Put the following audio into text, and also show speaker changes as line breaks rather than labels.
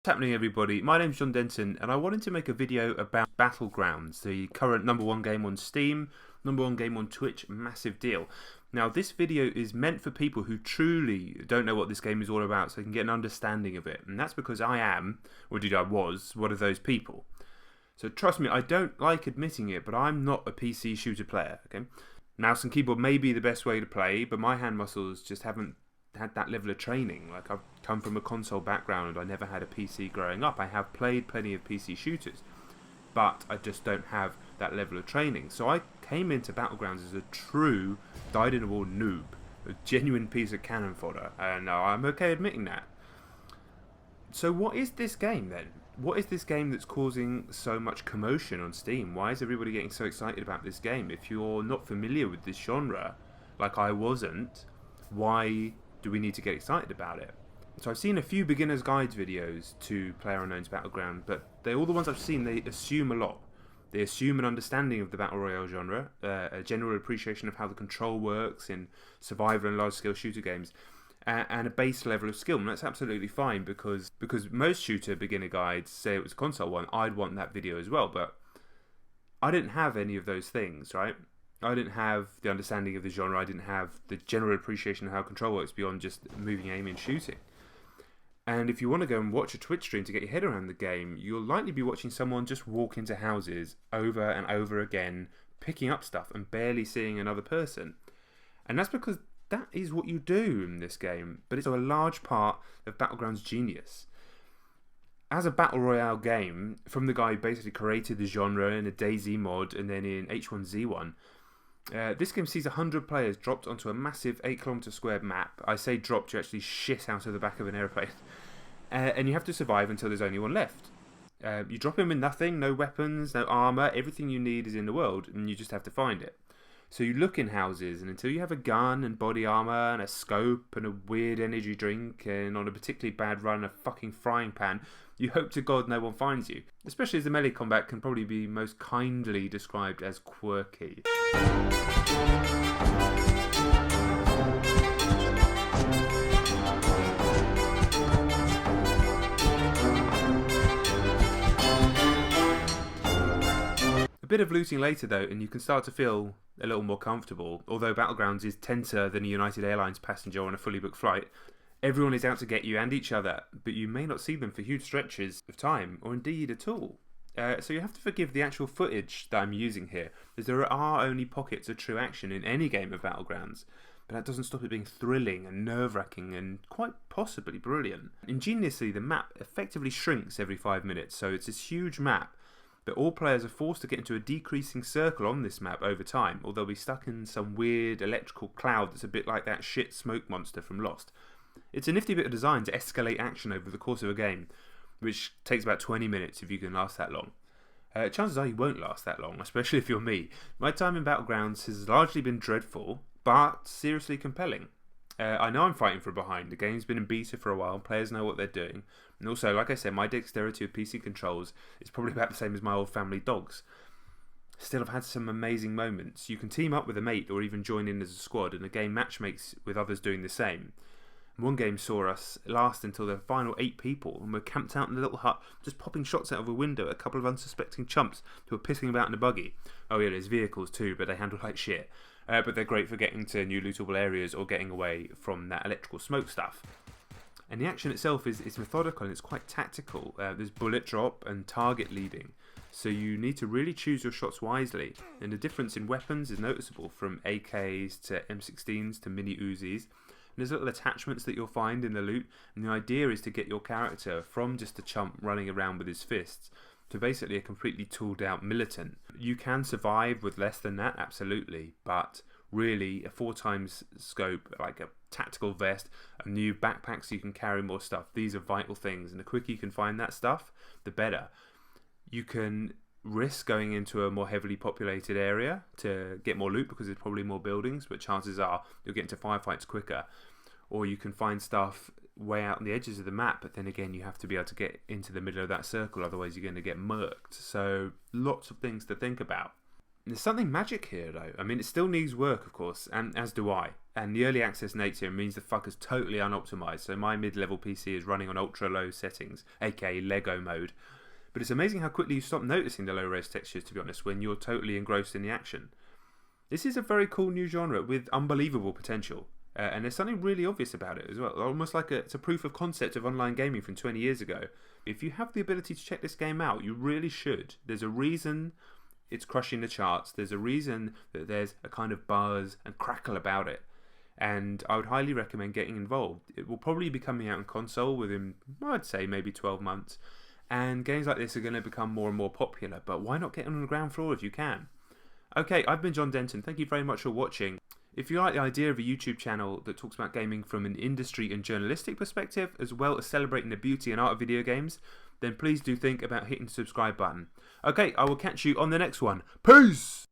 What's happening, everybody? My name's Jon Denton, and I wanted to make a video about Battlegrounds, the current #1 game on Steam, #1 game on Twitch, massive deal. Now, this video is meant for people who truly don't know what this game is all about, so they can get an understanding of it. And that's because I am, or indeed I was, one of those people. So trust me, I don't like admitting it, but I'm not a PC shooter player, okay? Mouse and keyboard may be the best way to play, but my hand muscles just haven't had that level of training. Like, I've come from a console background. I never had a PC growing up. I have played plenty of PC shooters, but I just don't have that level of training. So I came into Battlegrounds as a true dyed-in-the-wool noob, a genuine piece of cannon fodder, and I'm okay admitting that. So what is this game then? What is this game that's causing so much commotion on Steam? Why is everybody getting so excited about this game? If you're not familiar with this genre, like I wasn't, why do we need to get excited about it? So I've seen a few beginner's guides videos to Playerunknown'S Battlegrounds, but all the ones I've seen, they assume a lot. They assume an understanding of the Battle Royale genre, a general appreciation of how the control works in survival and large-scale shooter games, and a base level of skill. And that's absolutely fine, because most shooter beginner guides say it was a console one. I'd want that video as well, but I didn't have any of those things, right? I didn't have the understanding of the genre. I didn't have the general appreciation of how control works beyond just moving, aiming, and shooting. And if you want to go and watch a Twitch stream to get your head around the game, you'll likely be watching someone just walk into houses over and over again, picking up stuff and barely seeing another person. And that's because that is what you do in this game, but it's a large part of Battlegrounds' genius. As a Battle Royale game, from the guy who basically created the genre in a DayZ mod and then in H1Z1, this game sees 100 players dropped onto a massive 8km squared map. I say dropped, you actually shit out of the back of an airplane. And you have to survive until there's only one left. You drop in with nothing, no weapons, no armour, everything you need is in the world, and you just have to find it. So you look in houses, and until you have a gun and body armour and a scope and a weird energy drink, and on a particularly bad run, a fucking frying pan, you hope to God no one finds you. Especially as the melee combat can probably be most kindly described as quirky. A bit of looting later though, and you can start to feel a little more comfortable. Although Battlegrounds is tenser than a United Airlines passenger on a fully booked flight, everyone is out to get you and each other, but you may not see them for huge stretches of time, or indeed at all. So you have to forgive the actual footage that I'm using here, as there are only pockets of true action in any game of Battlegrounds, but that doesn't stop it being thrilling and nerve-wracking and quite possibly brilliant. Ingeniously, the map effectively shrinks every 5 minutes, so it's this huge map, but all players are forced to get into a decreasing circle on this map over time, or they'll be stuck in some weird electrical cloud that's a bit like that shit smoke monster from Lost. It's a nifty bit of design to escalate action over the course of a game, which takes about 20 minutes if you can last that long. Chances are you won't last that long, especially if you're me. My time in Battlegrounds has largely been dreadful, but seriously compelling. I know I'm fighting from behind. The game's been in beta for a while, players know what they're doing. And also, like I said, my dexterity with PC controls is probably about the same as my old family dog's. Still, I've had some amazing moments. You can team up with a mate or even join in as a squad, and the game matchmakes with others doing the same. One game saw us last until the final 8 people, and we're camped out in a little hut, just popping shots out of a window at a couple of unsuspecting chumps who are pissing about in a buggy. Oh yeah, there's vehicles too, but they handle like shit. But they're great for getting to new lootable areas or getting away from that electrical smoke stuff. And the action itself is methodical and it's quite tactical. There's bullet drop and target leading, so you need to really choose your shots wisely. And the difference in weapons is noticeable, from AKs to M16s to mini Uzis. And there's little attachments that you'll find in the loot, and the idea is to get your character from just a chump running around with his fists to basically a completely tooled out militant. You can survive with less than that, absolutely, but really a 4x scope, like a tactical vest, a new backpack so you can carry more stuff, these are vital things, and the quicker you can find that stuff, the better. You can risk going into a more heavily populated area to get more loot because there's probably more buildings, but chances are you'll get into firefights quicker. Or you can find stuff way out on the edges of the map, but then again you have to be able to get into the middle of that circle, otherwise you're going to get murked. So lots of things to think about. There's something magic here, though. I mean, it still needs work, of course, and as do I. And the early access nature means the fucker's totally unoptimized, so my mid-level PC is running on ultra-low settings, aka Lego mode. But it's amazing how quickly you stop noticing the low-res textures, to be honest, when you're totally engrossed in the action. This is a very cool new genre with unbelievable potential. And there's something really obvious about it as well, almost like it's a proof of concept of online gaming from 20 years ago. If you have the ability to check this game out, you really should. There's a reason it's crushing the charts. There's a reason that there's a kind of buzz and crackle about it. And I would highly recommend getting involved. It will probably be coming out on console within, I'd say, maybe 12 months. And games like this are going to become more and more popular. But why not get on the ground floor if you can? Okay, I've been Jon Denton. Thank you very much for watching. If you like the idea of a YouTube channel that talks about gaming from an industry and journalistic perspective, as well as celebrating the beauty and art of video games, then please do think about hitting the subscribe button. Okay, I will catch you on the next one. Peace!